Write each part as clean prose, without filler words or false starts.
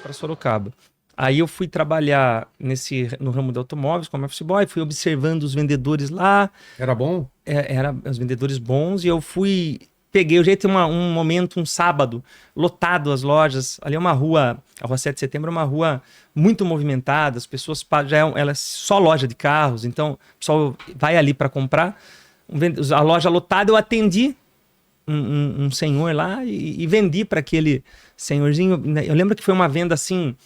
para Sorocaba. Aí eu fui trabalhar no ramo de automóveis, como office boy, fui observando os vendedores lá. Era bom? Era os vendedores bons, e eu peguei o jeito, um momento, um sábado, lotado as lojas. Ali é uma rua, a Rua 7 de Setembro é uma rua muito movimentada, as pessoas ela é só loja de carros, então o pessoal vai ali para comprar. A loja lotada, eu atendi um senhor lá e vendi para aquele senhorzinho. Eu lembro que foi uma venda assim,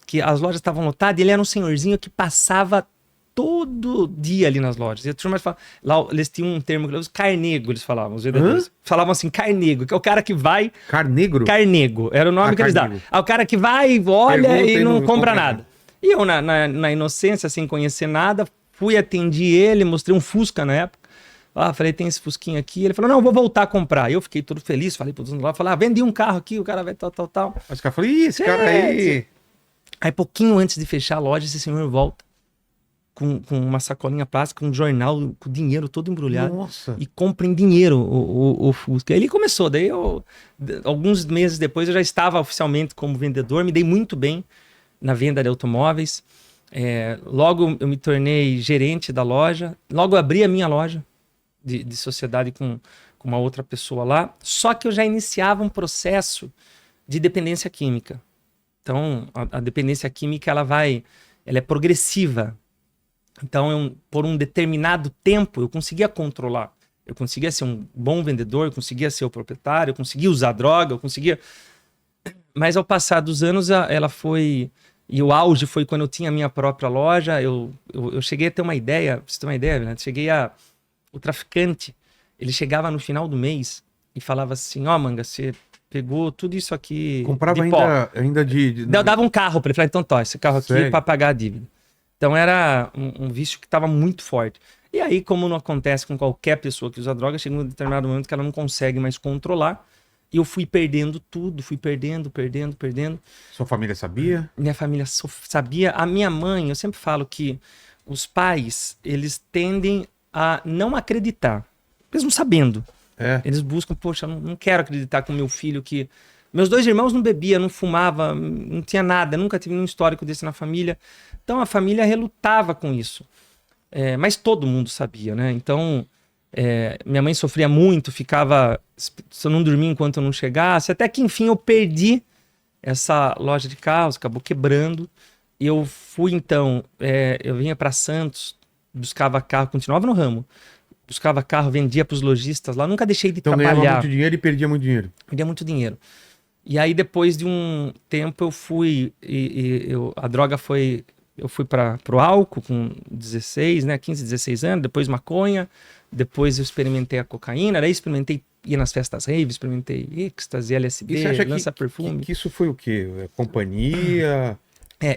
que as lojas estavam lotadas, e ele era um senhorzinho que passava todo dia ali nas lojas. E a turma fala, lá eles tinham um termo, os carnego, eles falavam, os vendedores. Falavam assim, carnego, que é o cara que vai... Carnegro? Carnego, era o nome que eles davam. É o cara que vai, olha pergunta e não compra nada. E eu, na inocência, sem conhecer nada, atendi ele, mostrei um Fusca na época. Falei, tem esse Fusquinha aqui. Ele falou, não, vou voltar a comprar. Eu fiquei todo feliz, falei pro dono lá, vendi um carro aqui, o cara vai tal. Mas o cara falou, esse cara aí... Aí, pouquinho antes de fechar a loja, esse senhor volta com uma sacolinha plástica, um jornal, com dinheiro todo embrulhado. Nossa. E compra em dinheiro o Fusca. Aí ele começou, daí alguns meses depois eu já estava oficialmente como vendedor, me dei muito bem na venda de automóveis. Logo eu me tornei gerente da loja, logo abri a minha loja de sociedade com uma outra pessoa lá, só que eu já iniciava um processo de dependência química. Então, a dependência química, ela é progressiva. Então, por um determinado tempo, eu conseguia controlar. Eu conseguia ser um bom vendedor, eu conseguia ser o proprietário, eu conseguia usar droga, eu conseguia... Mas, ao passar dos anos, ela foi... E o auge foi quando eu tinha a minha própria loja. Eu cheguei a ter uma ideia, pra você ter uma ideia, né? O traficante, ele chegava no final do mês e falava assim, Manga, você... pegou tudo isso aqui. Comprava ainda de... Eu dava um carro para ele. Falei, então tá, esse carro aqui é para pagar a dívida. Então era um vício que estava muito forte. E aí, como não acontece com qualquer pessoa que usa droga, chega um determinado momento que ela não consegue mais controlar. E eu fui perdendo tudo, fui perdendo. Sua família sabia? Minha família sabia. A minha mãe, eu sempre falo que os pais, eles tendem a não acreditar, mesmo sabendo. Eles buscam, poxa, não quero acreditar com meu filho que... Meus 2 irmãos não bebiam, não fumava, não tinha nada, nunca tive um histórico desse na família. Então a família relutava com isso. Mas todo mundo sabia, né? Então minha mãe sofria muito, ficava... Se eu não dormia enquanto eu não chegasse, até que enfim eu perdi essa loja de carros, acabou quebrando. E eu fui então, eu vinha para Santos, buscava carro, continuava no ramo. Buscava carro, vendia para os lojistas lá, nunca deixei de trabalhar. Então ganhava muito dinheiro e perdia muito dinheiro. Perdia muito dinheiro. E aí depois de um tempo eu fui, a droga foi, eu fui para o álcool com 16, né, 15, 16 anos, depois maconha, depois eu experimentei a cocaína, daí ia nas festas rave, experimentei êxtase, LSD, lança-perfume. Que isso foi o quê? Companhia...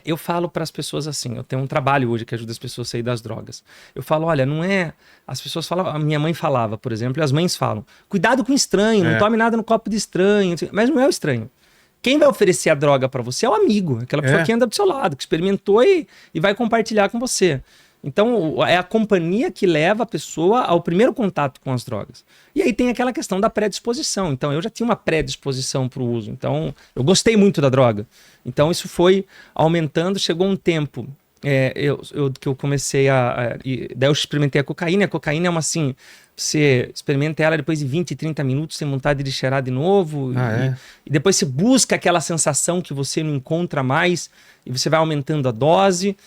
Eu falo para as pessoas assim, eu tenho um trabalho hoje que ajuda as pessoas a sair das drogas. Eu falo, olha, não é... As pessoas falam, a minha mãe falava, por exemplo, e as mães falam, cuidado com o estranho, não tome nada no copo de estranho, mas não é o estranho. Quem vai oferecer a droga para você é o amigo, aquela pessoa que anda do seu lado, que experimentou e vai compartilhar com você. Então, é a companhia que leva a pessoa ao primeiro contato com as drogas. E aí tem aquela questão da predisposição. Então, eu já tinha uma predisposição para o uso. Então, eu gostei muito da droga. Então, isso foi aumentando. Chegou um tempo que eu comecei daí eu experimentei a cocaína. A cocaína é uma assim... Você experimenta ela depois de 20, 30 minutos sem vontade de cheirar de novo. E depois você busca aquela sensação que você não encontra mais. E você vai aumentando a dose.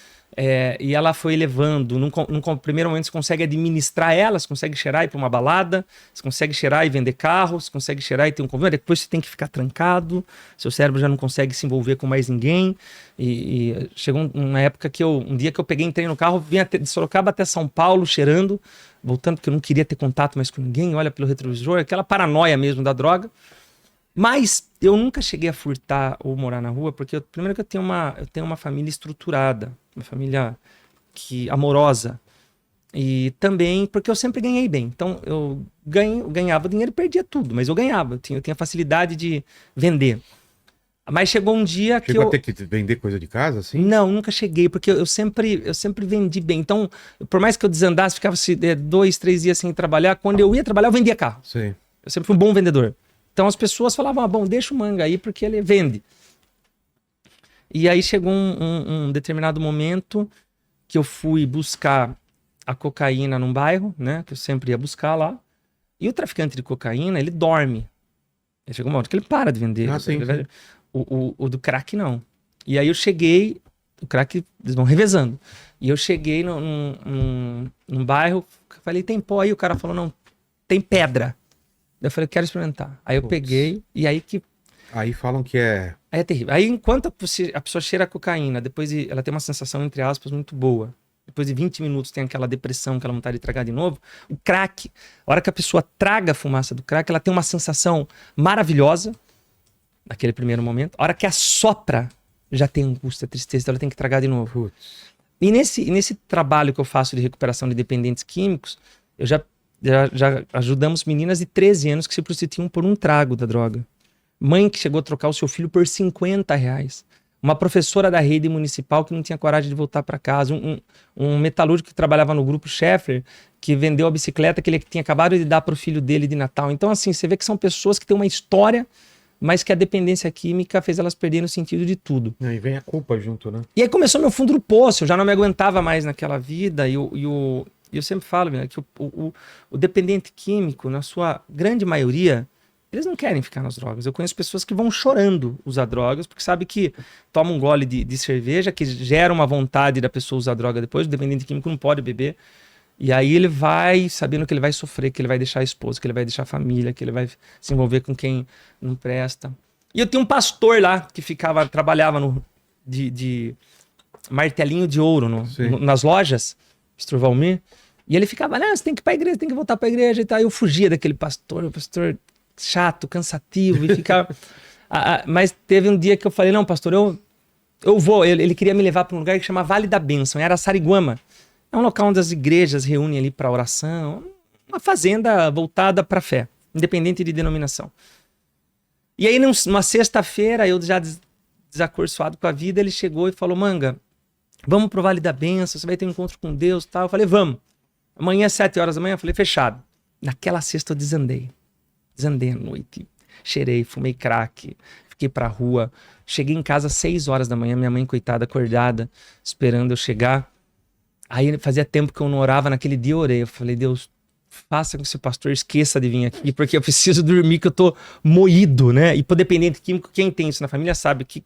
E ela foi elevando. Num primeiro momento você consegue administrar ela, você consegue cheirar e ir para uma balada, você consegue cheirar e vender carro, você consegue cheirar e ter um convívio, depois você tem que ficar trancado, seu cérebro já não consegue se envolver com mais ninguém. E chegou uma época que um dia que eu entrei no carro, vinha de Sorocaba até São Paulo cheirando, voltando porque eu não queria ter contato mais com ninguém, olha pelo retrovisor, aquela paranoia mesmo da droga. Mas eu nunca cheguei a furtar ou morar na rua, porque primeiro que eu tenho uma família estruturada, uma família amorosa. E também porque eu sempre ganhei bem. Então eu ganhava dinheiro e perdia tudo, mas eu ganhava. Eu tinha facilidade de vender. Mas chegou um dia que Chegou a ter que vender coisa de casa, assim? Não, nunca cheguei, porque eu sempre vendi bem. Então, por mais que eu desandasse, ficava 2, 3 dias sem trabalhar, quando eu ia trabalhar, eu vendia carro. Sim. Eu sempre fui um bom vendedor. Então as pessoas falavam, bom, deixa o Manga aí porque ele vende. E aí chegou um determinado momento que eu fui buscar a cocaína num bairro, né? Que eu sempre ia buscar lá. E o traficante de cocaína, ele dorme. Ele chegou um momento que ele para de vender. Sim. O do crack, não. E aí eu cheguei... O crack, eles vão revezando. E eu cheguei num bairro, falei, tem pó aí? O cara falou, não, tem pedra. Daí eu falei, quero experimentar. Aí eu peguei, e aí que... Aí falam que é... Aí é terrível. Aí enquanto a pessoa cheira a cocaína, depois ela tem uma sensação, entre aspas, muito boa. Depois de 20 minutos tem aquela depressão, aquela vontade de tragar de novo. O crack, a hora que a pessoa traga a fumaça do crack, ela tem uma sensação maravilhosa, naquele primeiro momento. A hora que assopra, já tem angústia, tristeza, então ela tem que tragar de novo. Putz. E nesse trabalho que eu faço de recuperação de dependentes químicos, eu já ajudamos meninas de 13 anos que se prostituíam por um trago da droga. Mãe que chegou a trocar o seu filho por R$50. Uma professora da rede municipal que não tinha coragem de voltar para casa. Um metalúrgico que trabalhava no grupo Schaeffer, que vendeu a bicicleta que ele tinha acabado de dar para o filho dele de Natal. Então, assim, você vê que são pessoas que têm uma história, mas que a dependência química fez elas perderem o sentido de tudo. Aí vem a culpa junto, né? E aí começou meu fundo do poço, eu já não me aguentava mais naquela vida. E eu sempre falo, né, que o dependente químico, na sua grande maioria, eles não querem ficar nas drogas. Eu conheço pessoas que vão chorando usar drogas, porque sabe que toma um gole de cerveja, que gera uma vontade da pessoa usar droga depois. O dependente químico não pode beber. E aí ele vai sabendo que ele vai sofrer, que ele vai deixar a esposa, que ele vai deixar a família, que ele vai se envolver com quem não presta. E eu tenho um pastor lá que trabalhava de martelinho de ouro nas lojas, Pastor Valmir. E ele ficava, você tem que ir pra igreja, tem que voltar pra igreja e tal. Eu fugia daquele pastor, o pastor chato, cansativo, e ficava... Mas teve um dia que eu falei, não, pastor, eu vou. Ele queria me levar para um lugar que chama Vale da Bênção, em Araçariguama. É um local onde as igrejas reúnem ali para oração, uma fazenda voltada para a fé, independente de denominação. E aí, numa sexta-feira, eu já desacorçoado com a vida, ele chegou e falou, Manga, vamos pro Vale da Bênção, você vai ter um encontro com Deus e tal. Eu falei, vamos. Amanhã, 7 horas da manhã, eu falei, fechado. Naquela sexta eu desandei à noite, cheirei, fumei crack, fiquei pra rua. Cheguei em casa às 6 horas da manhã, minha mãe, coitada, acordada, esperando eu chegar. Aí fazia tempo que eu não orava, naquele dia eu orei. Eu falei, Deus, faça com que esse pastor esqueça de vir aqui, porque eu preciso dormir, que eu tô moído, né? E pro dependente químico, quem tem isso na família sabe que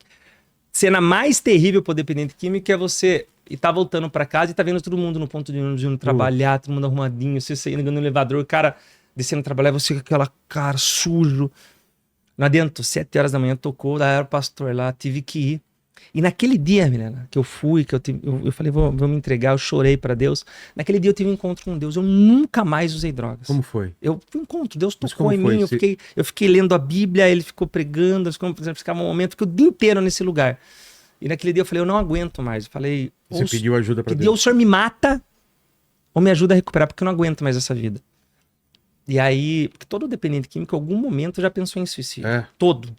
cena mais terrível pro dependente químico é você tá voltando pra casa e tá vendo todo mundo no ponto de ônibus indo trabalhar, todo mundo arrumadinho, você saindo no elevador, o cara descendo trabalhar, você com aquela cara sujo. Não adianta, 7 horas da manhã tocou, daí era o pastor lá, tive que ir. E naquele dia, Milena, que eu fui, eu falei, vou me entregar, eu chorei pra Deus. Naquele dia eu tive um encontro com Deus, eu nunca mais usei drogas. Como foi? Eu fui um encontro, Deus tocou em mim, eu fiquei lendo a Bíblia, ele ficou pregando, ficava um momento, fiquei o dia inteiro nesse lugar. E naquele dia eu falei, eu não aguento mais. Eu falei, você pediu ajuda pra Deus. Deus, o Senhor me mata ou me ajuda a recuperar, porque eu não aguento mais essa vida. E aí, porque todo dependente químico, em algum momento, já pensou em suicídio. Todo.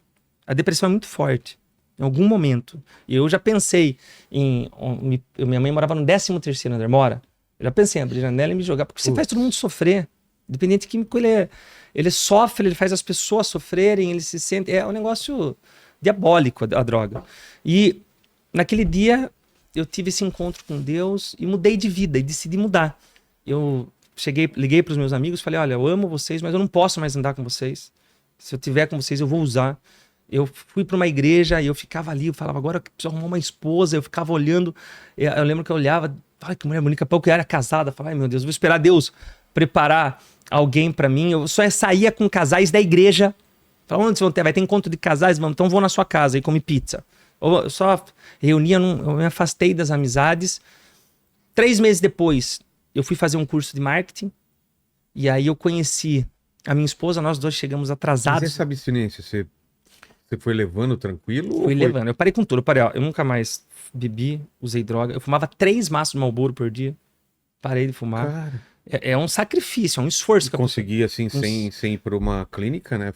A depressão é muito forte. Em algum momento. E eu já pensei em... Minha mãe morava no 13º andar, mora. Eu já pensei em abrir a janela e me jogar. Porque você faz todo mundo sofrer. O dependente químico, ele sofre, ele faz as pessoas sofrerem, ele se sente... É um negócio diabólico, a droga. E naquele dia, eu tive esse encontro com Deus e mudei de vida. E decidi mudar. Eu liguei para os meus amigos, falei, olha, eu amo vocês, mas eu não posso mais andar com vocês. Se eu tiver com vocês, eu vou usar. Eu fui para uma igreja e eu ficava ali, eu falava, agora eu preciso arrumar uma esposa. Eu ficava olhando, eu lembro que eu olhava, ai, que mulher bonita, pouco eu era casada. Eu falava, ai meu Deus, vou esperar Deus preparar alguém para mim. Eu só saía com casais da igreja. Falava, onde vocês vão ter? Vai ter encontro de casais? Vamos, então vou na sua casa e come pizza. Eu só reunia, eu me afastei das amizades. 3 meses depois, eu fui fazer um curso de marketing. E aí eu conheci a minha esposa, nós dois chegamos atrasados. Mas essa abstinência, você foi levando tranquilo? Fui levando. Eu parei com tudo. Eu nunca mais bebi, usei droga. Eu fumava 3 maços de Marlboro por dia. Parei de fumar. Cara. É um sacrifício, é um esforço. Consegui, assim, sem ir para uma clínica, né?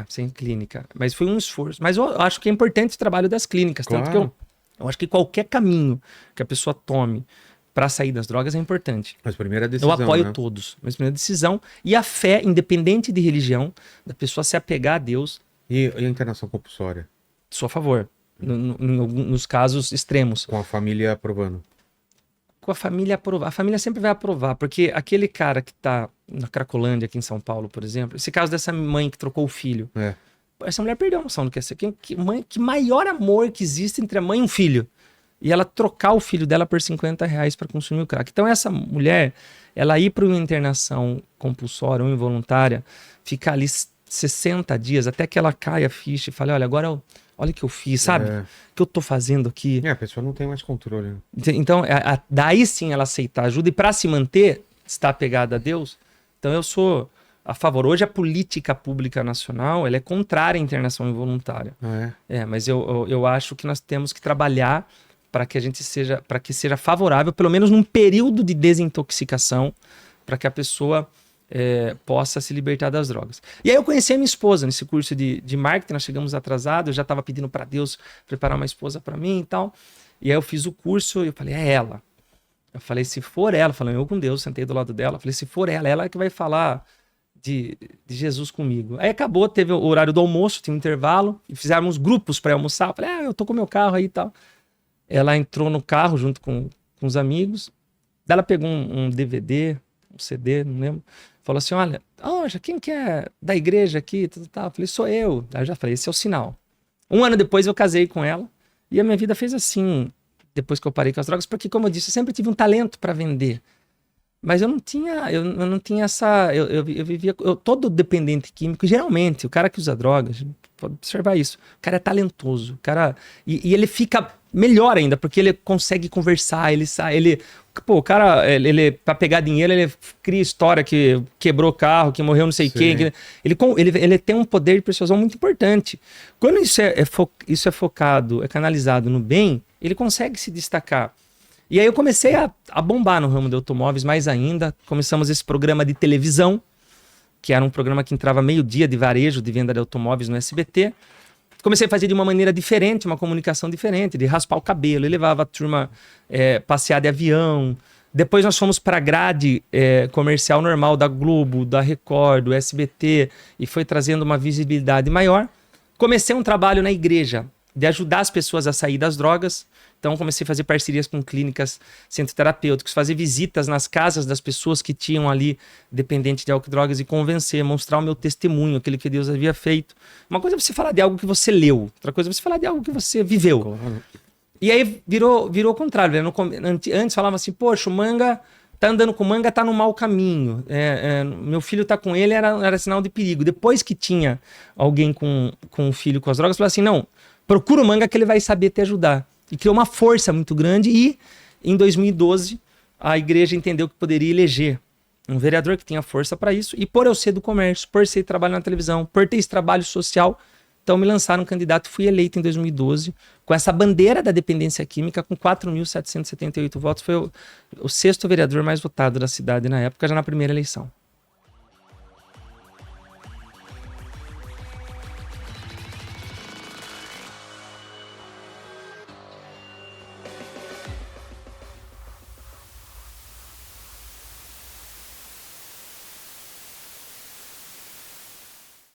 Sem clínica. Mas foi um esforço. Mas eu acho que é importante o trabalho das clínicas. Claro. Tanto que eu acho que qualquer caminho que a pessoa tome para sair das drogas é importante. Mas primeira decisão, eu apoio, né? todos. Mas primeira decisão. E a fé, independente de religião, da pessoa se apegar a Deus. E a internação compulsória? Sou a favor. nos casos extremos. Com a família aprovando. Com a família aprovar. A família sempre vai aprovar, porque aquele cara que tá na Cracolândia, aqui em São Paulo, por exemplo, esse caso dessa mãe que trocou o filho. Essa mulher perdeu a noção do que é ser. Que maior amor que existe entre a mãe e um filho. E ela trocar o filho dela por R$50 para consumir o crack. Então essa mulher, ela ir para uma internação compulsória ou involuntária, ficar ali 60 dias até que ela caia a ficha e fale, olha, agora olha o que eu fiz, sabe? O que eu tô fazendo aqui. A pessoa não tem mais controle. Né? Então, daí sim ela aceitar ajuda. E para se manter, estar apegada a Deus, então eu sou a favor. Hoje a política pública nacional, ela é contrária à internação involuntária. Mas eu acho que nós temos que trabalhar para que seja favorável, pelo menos num período de desintoxicação, para que a pessoa possa se libertar das drogas. E aí eu conheci a minha esposa nesse curso de marketing, nós chegamos atrasados, eu já estava pedindo para Deus preparar uma esposa para mim e tal. E aí eu fiz o curso e eu falei, é ela. Eu falei, se for ela, falando eu com Deus, sentei do lado dela, falei, se for ela é que vai falar de Jesus comigo. Aí acabou, teve o horário do almoço, tinha um intervalo, e fizemos grupos para almoçar. Eu falei, eu tô com meu carro aí e tal. Ela entrou no carro junto com os amigos. Daí ela pegou um DVD, um CD, não lembro. Falou assim, olha, quem que é da igreja aqui? Eu falei, sou eu. Aí eu já falei, esse é o sinal. 1 ano depois eu casei com ela. E a minha vida fez assim, depois que eu parei com as drogas. Porque, como eu disse, eu sempre tive um talento para vender. Mas eu não tinha essa... Eu vivia... todo dependente químico, geralmente, o cara que usa drogas, pode observar isso, o cara é talentoso. O cara, e ele fica melhor ainda, porque ele consegue conversar, o cara, ele para pegar dinheiro, ele cria história que quebrou carro, que morreu não sei quem. Ele tem um poder de persuasão muito importante. Quando isso é focado, é canalizado no bem, ele consegue se destacar. E aí eu comecei a bombar no ramo de automóveis mais ainda. Começamos esse programa de televisão, que era um programa que entrava meio-dia de varejo, de venda de automóveis no SBT. Comecei a fazer de uma maneira diferente, uma comunicação diferente, de raspar o cabelo. Eu levava a turma passear de avião. Depois nós fomos para a grade comercial normal da Globo, da Record, do SBT, e foi trazendo uma visibilidade maior. Comecei um trabalho na igreja, de ajudar as pessoas a sair das drogas. Então comecei a fazer parcerias com clínicas, centros terapêuticos, fazer visitas nas casas das pessoas que tinham ali dependente de álcool e drogas e convencer, mostrar o meu testemunho, aquilo que Deus havia feito. Uma coisa é você falar de algo que você leu, outra coisa é você falar de algo que você viveu. Claro. E aí virou o contrário. Né? Antes falava assim, poxa, o Manga tá andando com o Manga, tá no mau caminho. Meu filho tá com ele, era sinal de perigo. Depois que tinha alguém com um filho com as drogas, falava assim, não, procura o Manga que ele vai saber te ajudar. E criou uma força muito grande e, em 2012, a igreja entendeu que poderia eleger um vereador que tinha força para isso. E por eu ser do comércio, por ser trabalho na televisão, por ter esse trabalho social, então me lançaram um candidato, fui eleito em 2012, com essa bandeira da dependência química, com 4.778 votos. Foi o 6º vereador mais votado da cidade na época, já na primeira eleição.